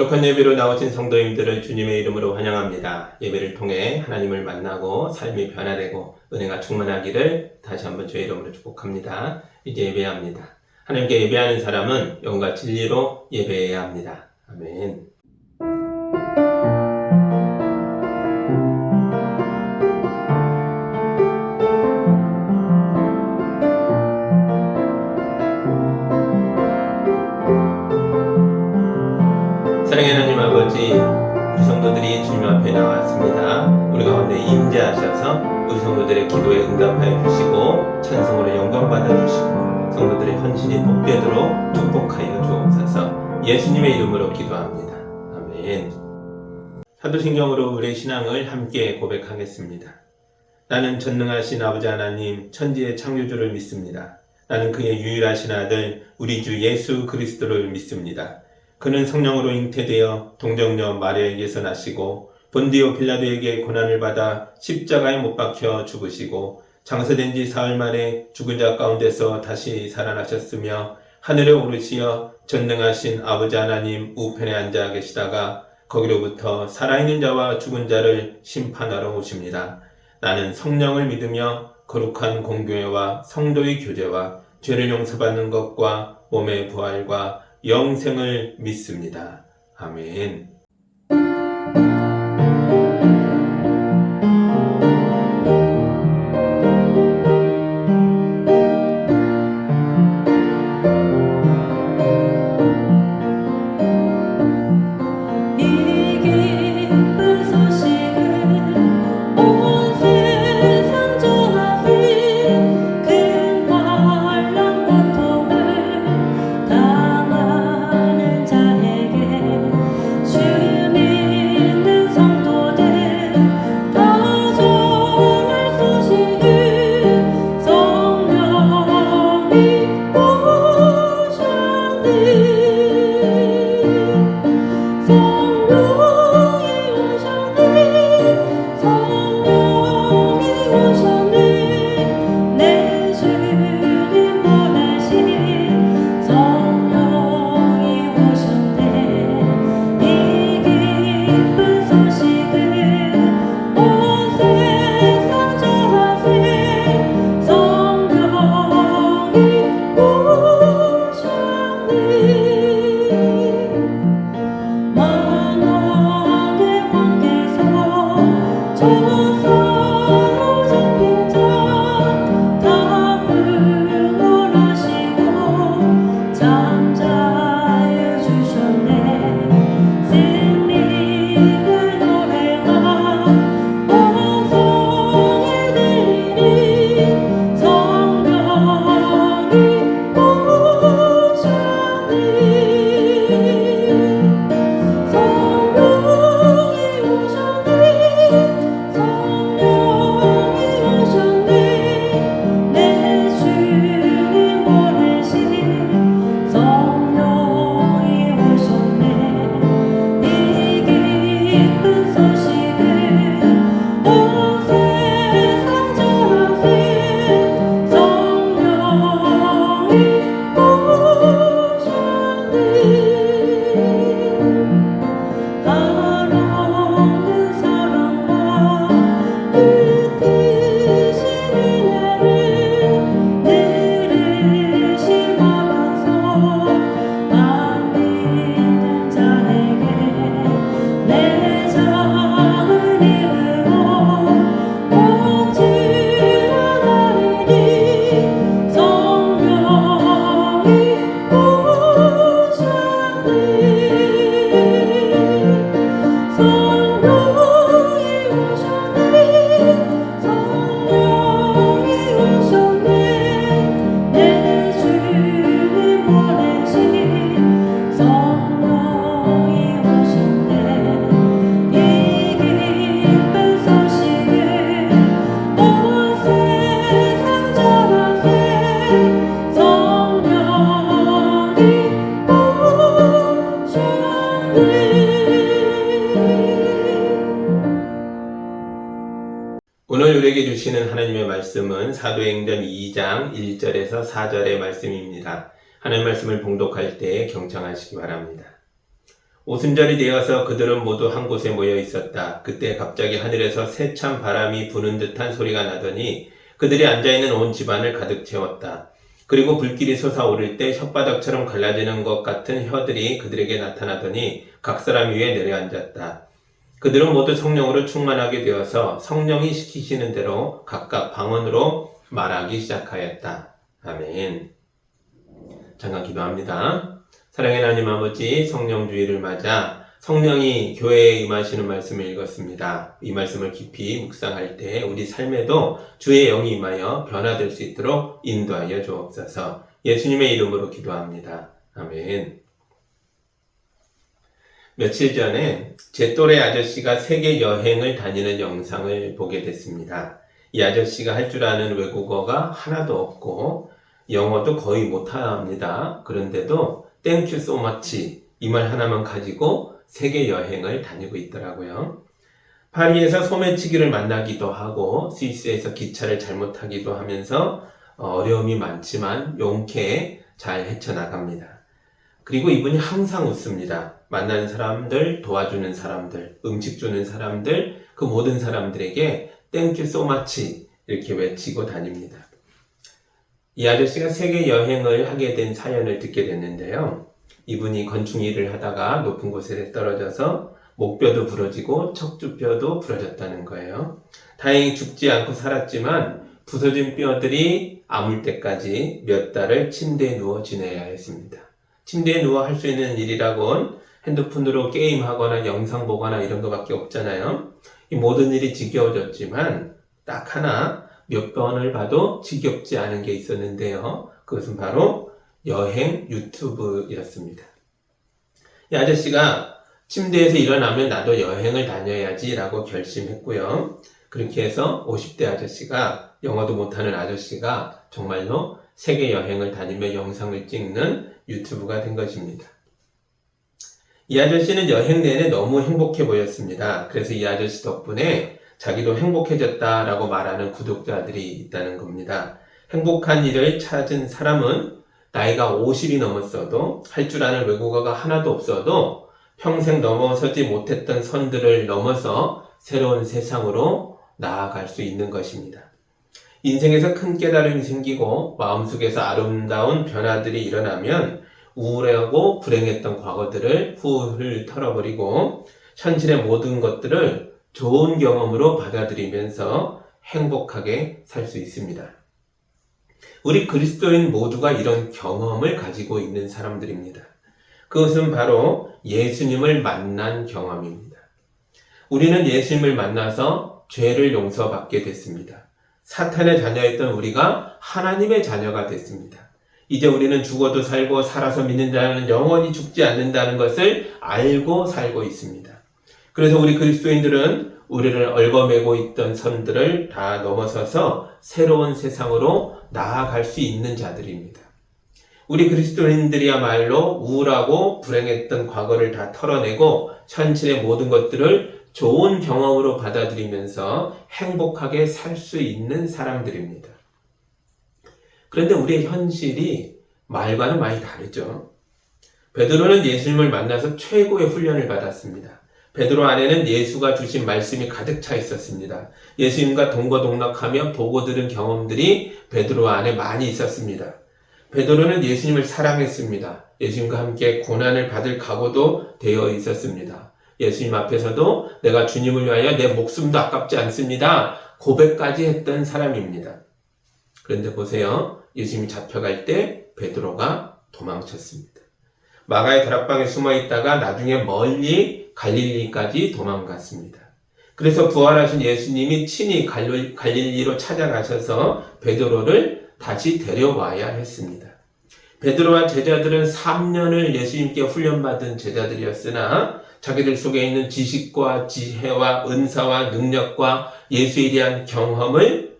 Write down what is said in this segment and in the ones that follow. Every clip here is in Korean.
거룩한 예배로 나오신 성도님들을 주님의 이름으로 환영합니다. 예배를 통해 하나님을 만나고 삶이 변화되고 은혜가 충만하기를 다시 한번 주의 이름으로 축복합니다. 이제 예배합니다. 하나님께 예배하는 사람은 영과 진리로 예배해야 합니다. 아멘. 사랑의 하나님 아버지, 우리 성도들이 주님 앞에 나왔습니다. 우리 가운데 임재하셔서 우리 성도들의 기도에 응답하여 주시고 찬송으로 영광 받아주시고 성도들의 헌신이 복되도록 축복하여 주옵소서. 예수님의 이름으로 기도합니다. 아멘. 사도신경으로 우리의 신앙을 함께 고백하겠습니다. 나는 전능하신 아버지 하나님 천지의 창조주를 믿습니다. 나는 그의 유일하신 아들 우리 주 예수 그리스도를 믿습니다. 그는 성령으로 잉태되어 동정녀 마리아에게서 나시고 본디오 빌라도에게 고난을 받아 십자가에 못 박혀 죽으시고 장사된 지 사흘 만에 죽은 자 가운데서 다시 살아나셨으며 하늘에 오르시어 전능하신 아버지 하나님 우편에 앉아 계시다가 거기로부터 살아있는 자와 죽은 자를 심판하러 오십니다. 나는 성령을 믿으며 거룩한 공교회와 성도의 교제와 죄를 용서받는 것과 몸의 부활과 영생을 믿습니다. 아멘. 오늘 우리에게 주시는 하나님의 말씀은 사도행전 2장 1절에서 4절의 말씀입니다. 하나님 말씀을 봉독할 때 경청하시기 바랍니다. 오순절이 되어서 그들은 모두 한 곳에 모여 있었다. 그때 갑자기 하늘에서 세찬 바람이 부는 듯한 소리가 나더니 그들이 앉아있는 온 집안을 가득 채웠다. 그리고 불길이 솟아오를 때 혓바닥처럼 갈라지는 것 같은 혀들이 그들에게 나타나더니 각 사람 위에 내려앉았다. 그들은 모두 성령으로 충만하게 되어서 성령이 시키시는 대로 각각 방언으로 말하기 시작하였다. 아멘. 잠깐 기도합니다. 사랑의 하나님 아버지, 성령주의를 맞아 성령이 교회에 임하시는 말씀을 읽었습니다. 이 말씀을 깊이 묵상할 때 우리 삶에도 주의 영이 임하여 변화될 수 있도록 인도하여 주옵소서. 예수님의 이름으로 기도합니다. 아멘. 며칠 전에 제 또래 아저씨가 세계 여행을 다니는 영상을 보게 됐습니다. 이 아저씨가 할 줄 아는 외국어가 하나도 없고 영어도 거의 못합니다. 그런데도 Thank you so much 이 말 하나만 가지고 세계 여행을 다니고 있더라고요. 파리에서 소매치기를 만나기도 하고 스위스에서 기차를 잘못 타기도 하면서 어려움이 많지만 용케 잘 헤쳐나갑니다. 그리고 이분이 항상 웃습니다. 만나는 사람들, 도와주는 사람들, 음식 주는 사람들, 그 모든 사람들에게 Thank you so much 이렇게 외치고 다닙니다. 이 아저씨가 세계 여행을 하게 된 사연을 듣게 됐는데요. 이분이 건축 일을 하다가 높은 곳에 떨어져서 목뼈도 부러지고 척추뼈도 부러졌다는 거예요. 다행히 죽지 않고 살았지만 부서진 뼈들이 아물 때까지 몇 달을 침대에 누워 지내야 했습니다. 침대에 누워 할 수 있는 일이라곤 핸드폰으로 게임하거나 영상 보거나 이런 거밖에 없잖아요. 이 모든 일이 지겨워졌지만 딱 하나 몇 번을 봐도 지겹지 않은 게 있었는데요. 그것은 바로 여행 유튜브였습니다. 이 아저씨가 침대에서 일어나면 나도 여행을 다녀야지 라고 결심했고요. 그렇게 해서 50대 아저씨가, 영어도 못하는 아저씨가 정말로 세계 여행을 다니며 영상을 찍는 유튜브가 된 것입니다. 이 아저씨는 여행 내내 너무 행복해 보였습니다. 그래서 이 아저씨 덕분에 자기도 행복해졌다라고 말하는 구독자들이 있다는 겁니다. 행복한 일을 찾은 사람은 나이가 50이 넘었어도 할 줄 아는 외국어가 하나도 없어도 평생 넘어서지 못했던 선들을 넘어서 새로운 세상으로 나아갈 수 있는 것입니다. 인생에서 큰 깨달음이 생기고 마음속에서 아름다운 변화들이 일어나면 우울하고 불행했던 과거들을 훌훌 털어버리고 현실의 모든 것들을 좋은 경험으로 받아들이면서 행복하게 살 수 있습니다. 우리 그리스도인 모두가 이런 경험을 가지고 있는 사람들입니다. 그것은 바로 예수님을 만난 경험입니다. 우리는 예수님을 만나서 죄를 용서받게 됐습니다. 사탄의 자녀였던 우리가 하나님의 자녀가 됐습니다. 이제 우리는 죽어도 살고 살아서 믿는 자는 영원히 죽지 않는다는 것을 알고 살고 있습니다. 그래서 우리 그리스도인들은 우리를 얽어매고 있던 선들을 다 넘어서서 새로운 세상으로 나아갈 수 있는 자들입니다. 우리 그리스도인들이야말로 우울하고 불행했던 과거를 다 털어내고 현실의 모든 것들을 좋은 경험으로 받아들이면서 행복하게 살 수 있는 사람들입니다. 그런데 우리의 현실이 말과는 많이 다르죠. 베드로는 예수님을 만나서 최고의 훈련을 받았습니다. 베드로 안에는 예수가 주신 말씀이 가득 차 있었습니다. 예수님과 동거동락하며 보고 들은 경험들이 베드로 안에 많이 있었습니다. 베드로는 예수님을 사랑했습니다. 예수님과 함께 고난을 받을 각오도 되어 있었습니다. 예수님 앞에서도 내가 주님을 위하여 내 목숨도 아깝지 않습니다. 고백까지 했던 사람입니다. 그런데 보세요. 예수님이 잡혀갈 때 베드로가 도망쳤습니다. 마가의 다락방에 숨어 있다가 나중에 멀리 갈릴리까지 도망갔습니다. 그래서 부활하신 예수님이 친히 갈릴리로 찾아가셔서 베드로를 다시 데려와야 했습니다. 베드로와 제자들은 3년을 예수님께 훈련받은 제자들이었으나 자기들 속에 있는 지식과 지혜와 은사와 능력과 예수에 대한 경험을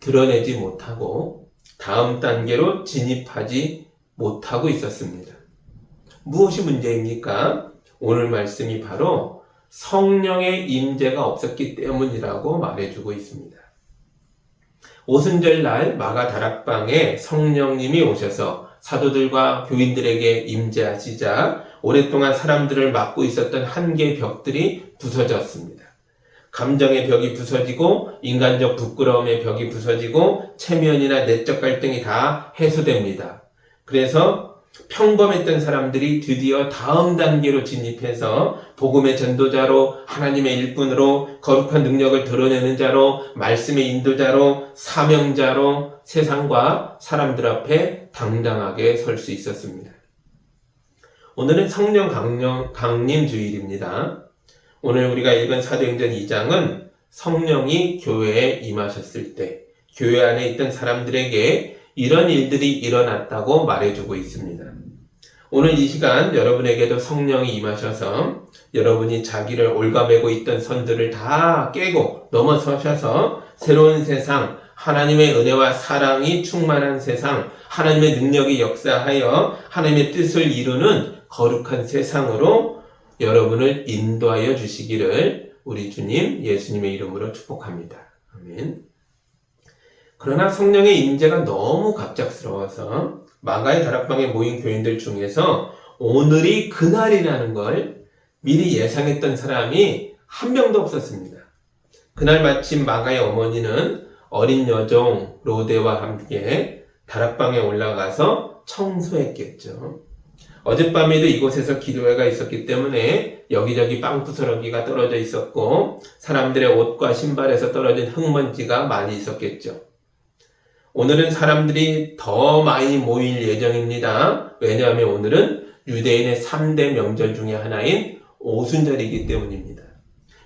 드러내지 못하고 다음 단계로 진입하지 못하고 있었습니다. 무엇이 문제입니까? 오늘 말씀이 바로 성령의 임재가 없었기 때문이라고 말해주고 있습니다. 오순절 날 마가 다락방에 성령님이 오셔서 사도들과 교인들에게 임재하시자 오랫동안 사람들을 막고 있었던 한계의 벽들이 부서졌습니다. 감정의 벽이 부서지고 인간적 부끄러움의 벽이 부서지고 체면이나 내적 갈등이 다 해소됩니다. 그래서 평범했던 사람들이 드디어 다음 단계로 진입해서 복음의 전도자로, 하나님의 일꾼으로, 거룩한 능력을 드러내는 자로, 말씀의 인도자로, 사명자로 세상과 사람들 앞에 당당하게 설 수 있었습니다. 오늘은 성령 강림 주일입니다. 오늘 우리가 읽은 사도행전 2장은 성령이 교회에 임하셨을 때 교회 안에 있던 사람들에게 이런 일들이 일어났다고 말해주고 있습니다. 오늘 이 시간 여러분에게도 성령이 임하셔서 여러분이 자기를 올가매고 있던 선들을 다 깨고 넘어서셔서 새로운 세상, 하나님의 은혜와 사랑이 충만한 세상, 하나님의 능력이 역사하여 하나님의 뜻을 이루는 거룩한 세상으로 여러분을 인도하여 주시기를 우리 주님 예수님의 이름으로 축복합니다. 아멘. 그러나 성령의 임재가 너무 갑작스러워서 마가의 다락방에 모인 교인들 중에서 오늘이 그날이라는 걸 미리 예상했던 사람이 한 명도 없었습니다. 그날 마침 마가의 어머니는 어린 여종 로데와 함께 다락방에 올라가서 청소했겠죠. 어젯밤에도 이곳에서 기도회가 있었기 때문에 여기저기 빵부스러기가 떨어져 있었고 사람들의 옷과 신발에서 떨어진 흙먼지가 많이 있었겠죠. 오늘은 사람들이 더 많이 모일 예정입니다. 왜냐하면 오늘은 유대인의 3대 명절 중에 하나인 오순절이기 때문입니다.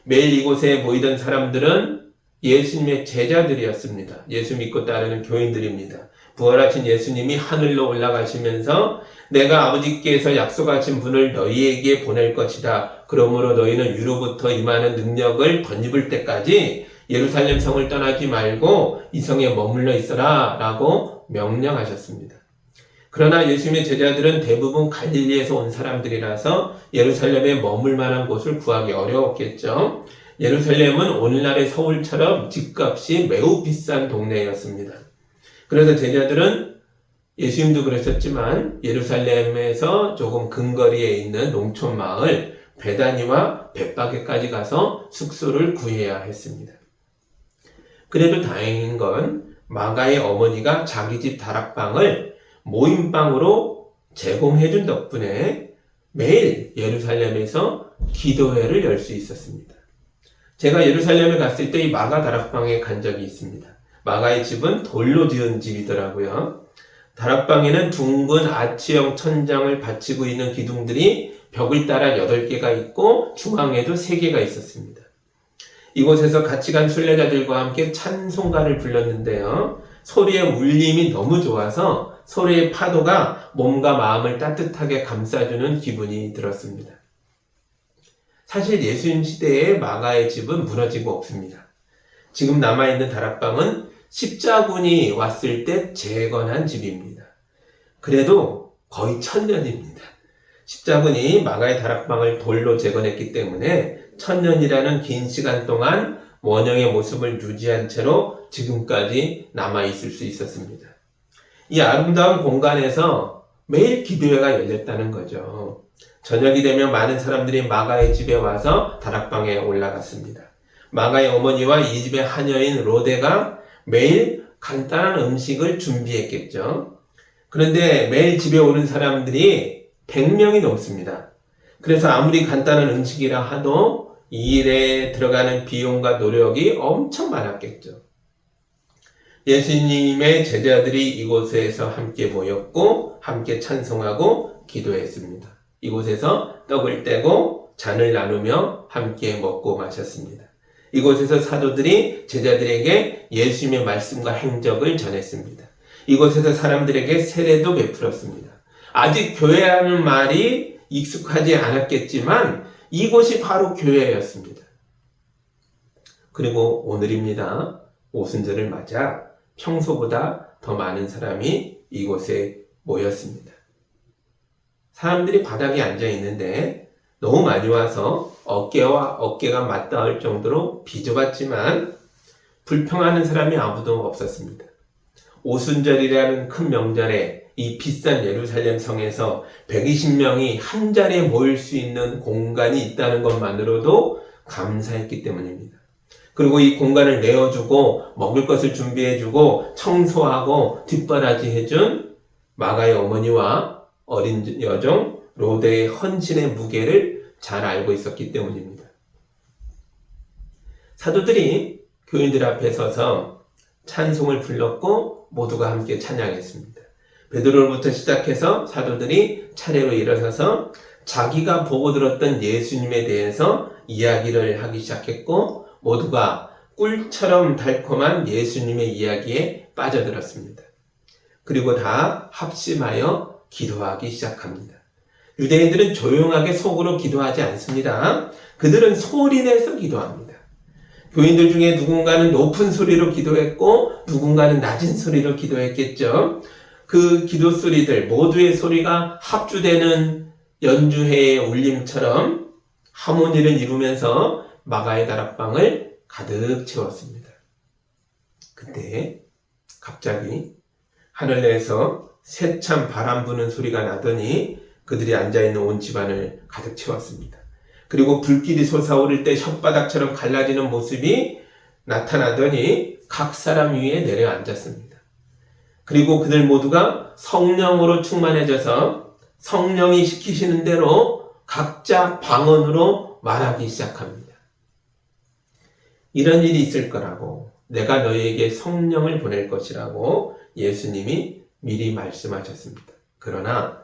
매일 이곳에 모이던 사람들은 예수님의 제자들이었습니다. 예수 믿고 따르는 교인들입니다. 부활하신 예수님이 하늘로 올라가시면서 내가 아버지께서 약속하신 분을 너희에게 보낼 것이다. 그러므로 너희는 위로부터 임하는 능력을 덧입을 때까지 예루살렘 성을 떠나지 말고 이 성에 머물러 있어라 라고 명령하셨습니다. 그러나 예수님의 제자들은 대부분 갈릴리에서 온 사람들이라서 예루살렘에 머물 만한 곳을 구하기 어려웠겠죠. 예루살렘은 오늘날의 서울처럼 집값이 매우 비싼 동네였습니다. 그래서 제자들은 예수님도 그러셨지만 예루살렘에서 조금 근거리에 있는 농촌 마을 베다니와 벳바게까지 가서 숙소를 구해야 했습니다. 그래도 다행인 건 마가의 어머니가 자기 집 다락방을 모임방으로 제공해준 덕분에 매일 예루살렘에서 기도회를 열 수 있었습니다. 제가 예루살렘에 갔을 때 이 마가 다락방에 간 적이 있습니다. 마가의 집은 돌로 지은 집이더라고요. 다락방에는 둥근 아치형 천장을 받치고 있는 기둥들이 벽을 따라 8개가 있고 중앙에도 3개가 있었습니다. 이곳에서 같이 간 순례자들과 함께 찬송가를 불렀는데요. 소리의 울림이 너무 좋아서 소리의 파도가 몸과 마음을 따뜻하게 감싸주는 기분이 들었습니다. 사실 예수님 시대에 마가의 집은 무너지고 없습니다. 지금 남아있는 다락방은 십자군이 왔을 때 재건한 집입니다. 그래도 거의 1000년입니다. 십자군이 마가의 다락방을 돌로 재건했기 때문에 1000년이라는 긴 시간 동안 원형의 모습을 유지한 채로 지금까지 남아있을 수 있었습니다. 이 아름다운 공간에서 매일 기도회가 열렸다는 거죠. 저녁이 되면 많은 사람들이 마가의 집에 와서 다락방에 올라갔습니다. 마가의 어머니와 이 집의 하녀인 로데가 매일 간단한 음식을 준비했겠죠. 그런데 매일 집에 오는 사람들이 100명이 넘습니다. 그래서 아무리 간단한 음식이라 하도 이 일에 들어가는 비용과 노력이 엄청 많았겠죠. 예수님의 제자들이 이곳에서 함께 모였고 함께 찬송하고 기도했습니다. 이곳에서 떡을 떼고 잔을 나누며 함께 먹고 마셨습니다. 이곳에서 사도들이 제자들에게 예수님의 말씀과 행적을 전했습니다. 이곳에서 사람들에게 세례도 베풀었습니다. 아직 교회라는 말이 익숙하지 않았겠지만 이곳이 바로 교회였습니다. 그리고 오늘입니다. 오순절을 맞아 평소보다 더 많은 사람이 이곳에 모였습니다. 사람들이 바닥에 앉아 있는데 너무 많이 와서 어깨와 어깨가 맞닿을 정도로 비좁았지만 불평하는 사람이 아무도 없었습니다. 오순절이라는 큰 명절에 이 비싼 예루살렘 성에서 120명이 한 자리에 모일 수 있는 공간이 있다는 것만으로도 감사했기 때문입니다. 그리고 이 공간을 내어주고 먹을 것을 준비해주고 청소하고 뒷바라지해준 마가의 어머니와 어린 여종 로데의 헌신의 무게를 잘 알고 있었기 때문입니다. 사도들이 교인들 앞에 서서 찬송을 불렀고 모두가 함께 찬양했습니다. 베드로부터 시작해서 사도들이 차례로 일어서서 자기가 보고 들었던 예수님에 대해서 이야기를 하기 시작했고 모두가 꿀처럼 달콤한 예수님의 이야기에 빠져들었습니다. 그리고 다 합심하여 기도하기 시작합니다. 유대인들은 조용하게 속으로 기도하지 않습니다. 그들은 소리내서 기도합니다. 교인들 중에 누군가는 높은 소리로 기도했고 누군가는 낮은 소리로 기도했겠죠. 그 기도 소리들 모두의 소리가 합주되는 연주회의 울림처럼 하모니를 이루면서 마가의 다락방을 가득 채웠습니다. 그때 갑자기 하늘에서 세찬 바람 부는 소리가 나더니 그들이 앉아있는 온 집안을 가득 채웠습니다. 그리고 불길이 솟아오를 때 혓바닥처럼 갈라지는 모습이 나타나더니 각 사람 위에 내려앉았습니다. 그리고 그들 모두가 성령으로 충만해져서 성령이 시키시는 대로 각자 방언으로 말하기 시작합니다. 이런 일이 있을 거라고, 내가 너희에게 성령을 보낼 것이라고 예수님이 미리 말씀하셨습니다. 그러나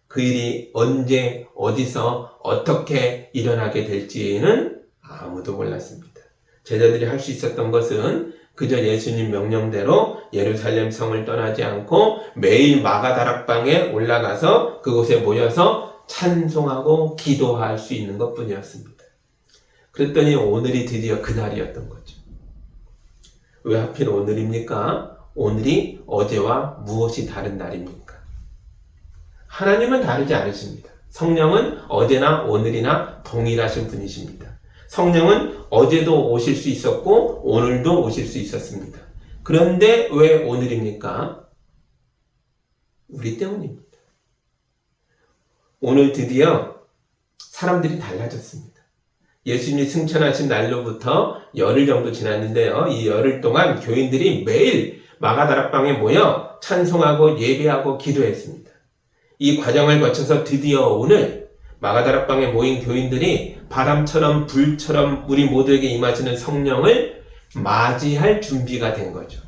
그 일이 언제, 어디서, 어떻게 일어나게 될지는 아무도 몰랐습니다. 제자들이 할 수 있었던 것은 그저 예수님 명령대로 예루살렘 성을 떠나지 않고 매일 마가 다락방에 올라가서 그곳에 모여서 찬송하고 기도할 수 있는 것뿐이었습니다. 그랬더니 오늘이 드디어 그날이었던 거죠. 왜 하필 오늘입니까? 오늘이 어제와 무엇이 다른 날입니까? 하나님은 다르지 않으십니다. 성령은 어제나 오늘이나 동일하신 분이십니다. 성령은 어제도 오실 수 있었고 오늘도 오실 수 있었습니다. 그런데 왜 오늘입니까? 우리 때문입니다. 오늘 드디어 사람들이 달라졌습니다. 예수님이 승천하신 날로부터 열흘 정도 지났는데요. 이 열흘 동안 교인들이 매일 마가다락방에 모여 찬송하고 예배하고 기도했습니다. 이 과정을 거쳐서 드디어 오늘 마가다락방에 모인 교인들이 바람처럼 불처럼 우리 모두에게 임하시는 성령을 맞이할 준비가 된 거죠.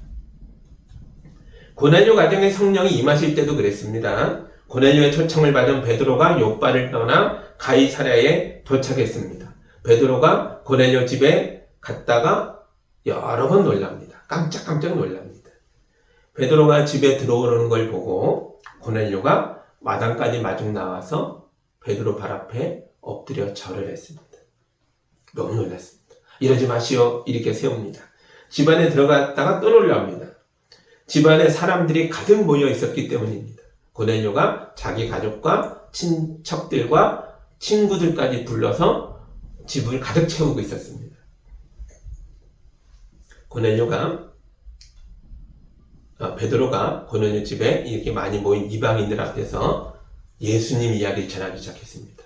고넬료 가정에 성령이 임하실 때도 그랬습니다. 고넬료의 초청을 받은 베드로가 욥바를 떠나 가이사랴에 도착했습니다. 베드로가 고넬료 집에 갔다가 여러 번 놀랍니다. 깜짝깜짝 놀랍니다. 베드로가 집에 들어오는 걸 보고 고넬료가 마당까지 마중 나와서 베드로 발 앞에 엎드려 절을 했습니다. 너무 놀랐습니다. 이러지 마시오. 이렇게 세웁니다. 집안에 들어갔다가 또 놀랍니다. 집안에 사람들이 가득 모여 있었기 때문입니다. 고넬료가 자기 가족과 친척들과 친구들까지 불러서 집을 가득 채우고 있었습니다. 베드로가 고넬료 집에 이렇게 많이 모인 이방인들 앞에서 예수님 이야기를 전하기 시작했습니다.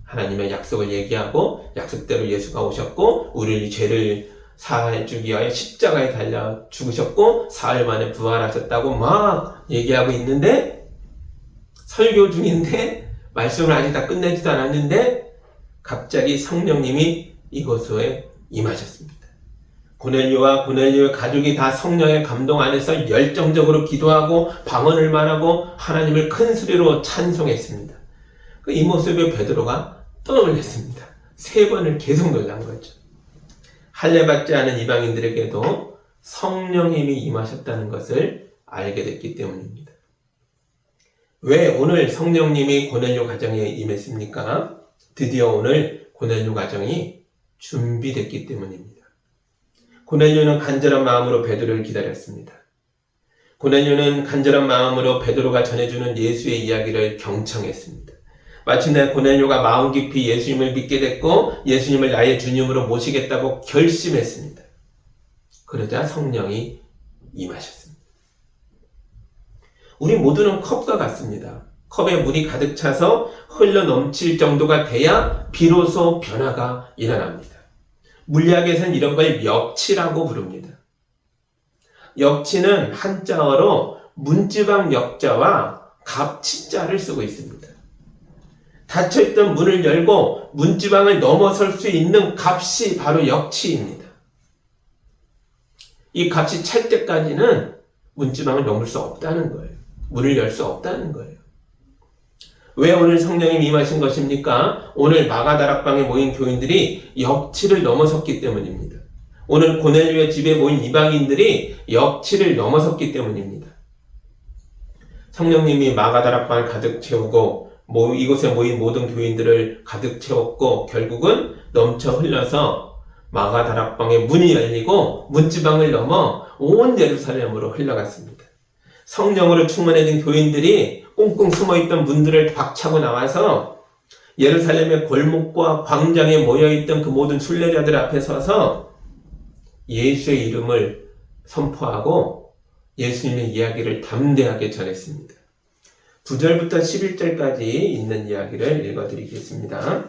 하나님의 약속을 얘기하고 약속대로 예수가 오셨고 우리의 죄를 사해주기 위하여 십자가에 달려 죽으셨고 사흘 만에 부활하셨다고 막 얘기하고 있는데 설교 중인데 말씀을 아직 다 끝내지도 않았는데 갑자기 성령님이 이곳에 임하셨습니다. 고넬료와 고넬료의 가족이 다 성령의 감동 안에서 열정적으로 기도하고 방언을 말하고 하나님을 큰 소리로 찬송했습니다. 이 모습에 베드로가 또 놀랐습니다. 3번을 계속 놀란 거죠. 할례받지 않은 이방인들에게도 성령님이 임하셨다는 것을 알게 됐기 때문입니다. 왜 오늘 성령님이 고넬료 가정에 임했습니까? 드디어 오늘 고넬료 가정이 준비됐기 때문입니다. 고넬료는 간절한 마음으로 베드로를 기다렸습니다. 고넬료는 간절한 마음으로 베드로가 전해주는 예수의 이야기를 경청했습니다. 마침내 고넬료가 마음 깊이 예수님을 믿게 됐고 예수님을 나의 주님으로 모시겠다고 결심했습니다. 그러자 성령이 임하셨습니다. 우리 모두는 컵과 같습니다. 컵에 물이 가득 차서 흘러 넘칠 정도가 돼야 비로소 변화가 일어납니다. 물리학에서는 이런 걸 역치라고 부릅니다. 역치는 한자어로 문지방 역자와 갑치자를 쓰고 있습니다. 닫혀있던 문을 열고 문지방을 넘어설 수 있는 값이 바로 역치입니다. 이 값이 찰 때까지는 문지방을 넘을 수 없다는 거예요. 문을 열 수 없다는 거예요. 왜 오늘 성령이 임하신 것입니까? 오늘 마가다락방에 모인 교인들이 역치를 넘어섰기 때문입니다. 오늘 고넬료의 집에 모인 이방인들이 역치를 넘어섰기 때문입니다. 성령님이 마가다락방을 가득 채우고 이곳에 모인 모든 교인들을 가득 채웠고 결국은 넘쳐 흘러서 마가다락방의 문이 열리고 문지방을 넘어 온 예루살렘으로 흘러갔습니다. 성령으로 충만해진 교인들이 꽁꽁 숨어있던 문들을 박차고 나와서 예루살렘의 골목과 광장에 모여있던 그 모든 순례자들 앞에 서서 예수의 이름을 선포하고 예수님의 이야기를 담대하게 전했습니다. 9절부터 11절까지 있는 이야기를 읽어드리겠습니다.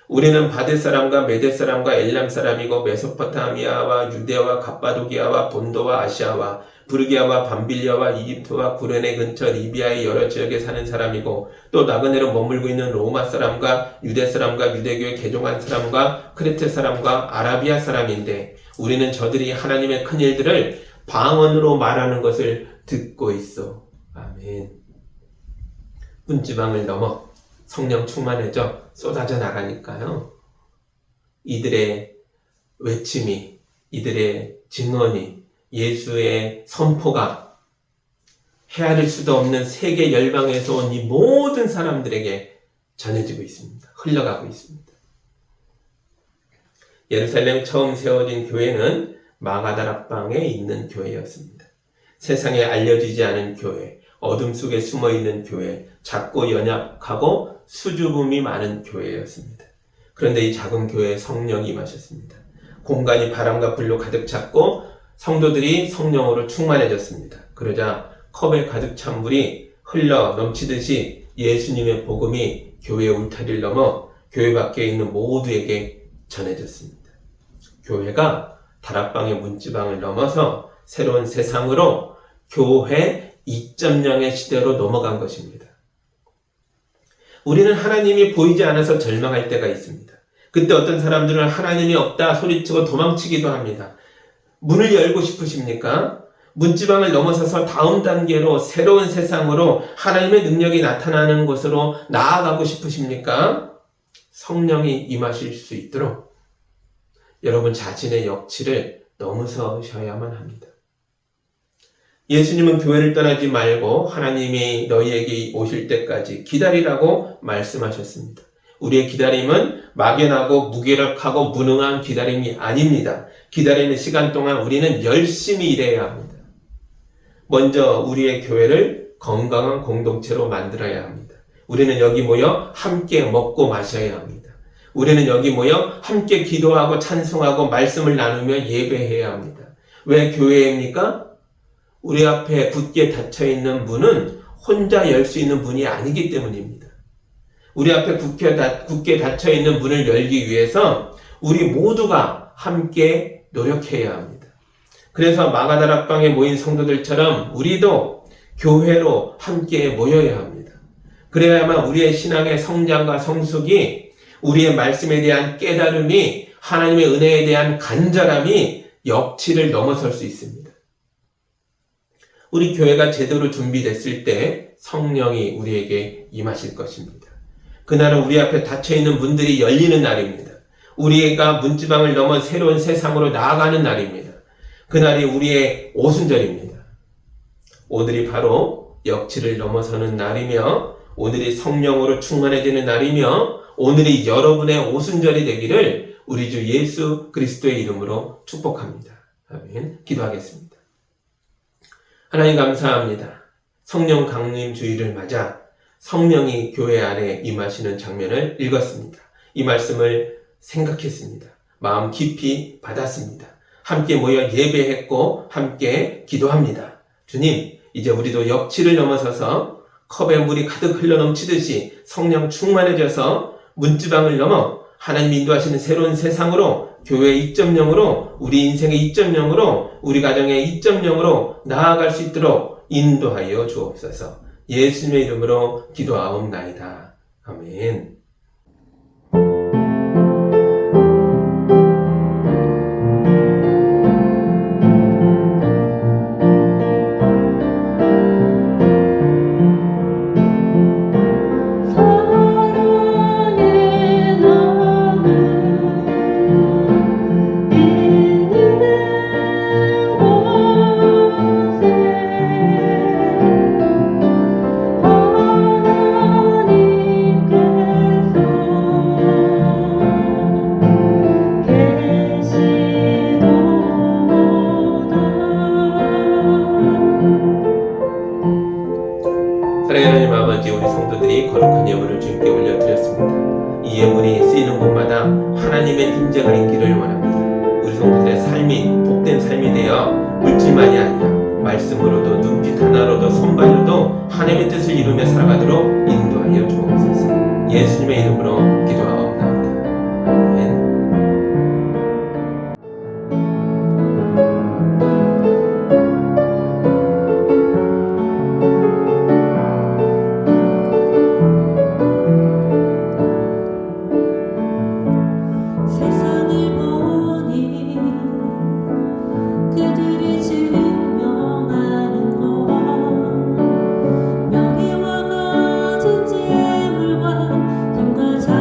우리는 바데 사람과 메데 사람과 엘람 사람이고 메소포타미아와 유대와 갑바도기아와 본도와 아시아와 부르기아와 밤빌리아와 이집트와 구레네 근처 리비아의 여러 지역에 사는 사람이고 또 나그네로 머물고 있는 로마 사람과 유대 사람과 유대교에 개종한 사람과 크레테 사람과 아라비아 사람인데 우리는 저들이 하나님의 큰 일들을 방언으로 말하는 것을 듣고 있어. 아멘. 문지방을 넘어 성령 충만해져 쏟아져 나가니까요. 이들의 외침이, 이들의 증언이, 예수의 선포가 헤아릴 수도 없는 세계 열방에서 온 이 모든 사람들에게 전해지고 있습니다. 흘러가고 있습니다. 예루살렘 처음 세워진 교회는 마가다락방에 있는 교회였습니다. 세상에 알려지지 않은 교회, 어둠 속에 숨어있는 교회, 작고 연약하고 수줍음이 많은 교회였습니다. 그런데 이 작은 교회에 성령이 임하셨습니다. 공간이 바람과 불로 가득 찼고 성도들이 성령으로 충만해졌습니다. 그러자 컵에 가득 찬 물이 흘러 넘치듯이 예수님의 복음이 교회 울타리를 넘어 교회 밖에 있는 모두에게 전해졌습니다. 교회가 다락방의 문지방을 넘어서 새로운 세상으로 교회 2.0의 시대로 넘어간 것입니다. 우리는 하나님이 보이지 않아서 절망할 때가 있습니다. 그때 어떤 사람들은 하나님이 없다 소리치고 도망치기도 합니다. 문을 열고 싶으십니까? 문지방을 넘어서서 다음 단계로 새로운 세상으로 하나님의 능력이 나타나는 곳으로 나아가고 싶으십니까? 성령이 임하실 수 있도록 여러분 자신의 역치를 넘어서셔야만 합니다. 예수님은 교회를 떠나지 말고 하나님이 너희에게 오실 때까지 기다리라고 말씀하셨습니다. 우리의 기다림은 막연하고 무기력하고 무능한 기다림이 아닙니다. 기다리는 시간 동안 우리는 열심히 일해야 합니다. 먼저 우리의 교회를 건강한 공동체로 만들어야 합니다. 우리는 여기 모여 함께 먹고 마셔야 합니다. 우리는 여기 모여 함께 기도하고 찬송하고 말씀을 나누며 예배해야 합니다. 왜 교회입니까? 우리 앞에 굳게 닫혀있는 문은 혼자 열 수 있는 문이 아니기 때문입니다. 우리 앞에 굳게 닫혀있는 문을 열기 위해서 우리 모두가 함께 노력해야 합니다. 그래서 마가다락방에 모인 성도들처럼 우리도 교회로 함께 모여야 합니다. 그래야만 우리의 신앙의 성장과 성숙이, 우리의 말씀에 대한 깨달음이, 하나님의 은혜에 대한 간절함이 역치를 넘어설 수 있습니다. 우리 교회가 제대로 준비됐을 때 성령이 우리에게 임하실 것입니다. 그날은 우리 앞에 닫혀있는 문들이 열리는 날입니다. 우리가 문지방을 넘어 새로운 세상으로 나아가는 날입니다. 그날이 우리의 오순절입니다. 오늘이 바로 역치를 넘어서는 날이며 오늘이 성령으로 충만해지는 날이며 오늘이 여러분의 오순절이 되기를 우리 주 예수 그리스도의 이름으로 축복합니다. 아멘. 기도하겠습니다. 하나님 감사합니다. 성령 강림 주일을 맞아 성령이 교회 안에 임하시는 장면을 읽었습니다. 이 말씀을 생각했습니다. 마음 깊이 받았습니다. 함께 모여 예배했고 함께 기도합니다. 주님, 이제 우리도 역치를 넘어서서 컵에 물이 가득 흘러넘치듯이 성령 충만해져서 문지방을 넘어 하나님 인도하시는 새로운 세상으로, 교회의 2.0으로, 우리 인생의 2.0으로, 우리 가정의 2.0으로 나아갈 수 있도록 인도하여 주옵소서. 예수님의 이름으로 기도하옵나이다. 아멘. 사랑하는 하나님 아버지, 우리 성도들이 거룩한 예물을 주님께 올려드렸습니다. 이 예물이 쓰이는 곳마다 하나님의 임재가 있기를 원합니다. 우리 성도들의 삶이 복된 삶이 되어 물질만이 아니라 말씀으로도 눈빛 하나로도 손발로도 하나님의 뜻을 이루며 살아가도록 인도하여 주옵소서. 예수님의 이름으로 기도하옵나이다. 아멘. 세상을 보니 그들이 증명하는 것, 명예와 가진 재물과 힘과 자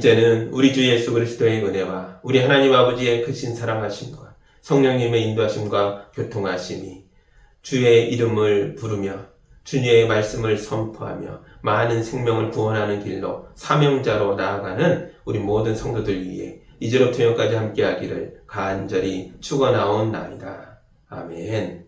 이제는 우리 주 예수 그리스도의 은혜와 우리 하나님 아버지의 크신 사랑하심과 성령님의 인도하심과 교통하심이 주의 이름을 부르며 주님의 말씀을 선포하며 많은 생명을 구원하는 길로 사명자로 나아가는 우리 모든 성도들 위해 이제로부터 영까지 함께하기를 간절히 축원하옵나이다. 아멘.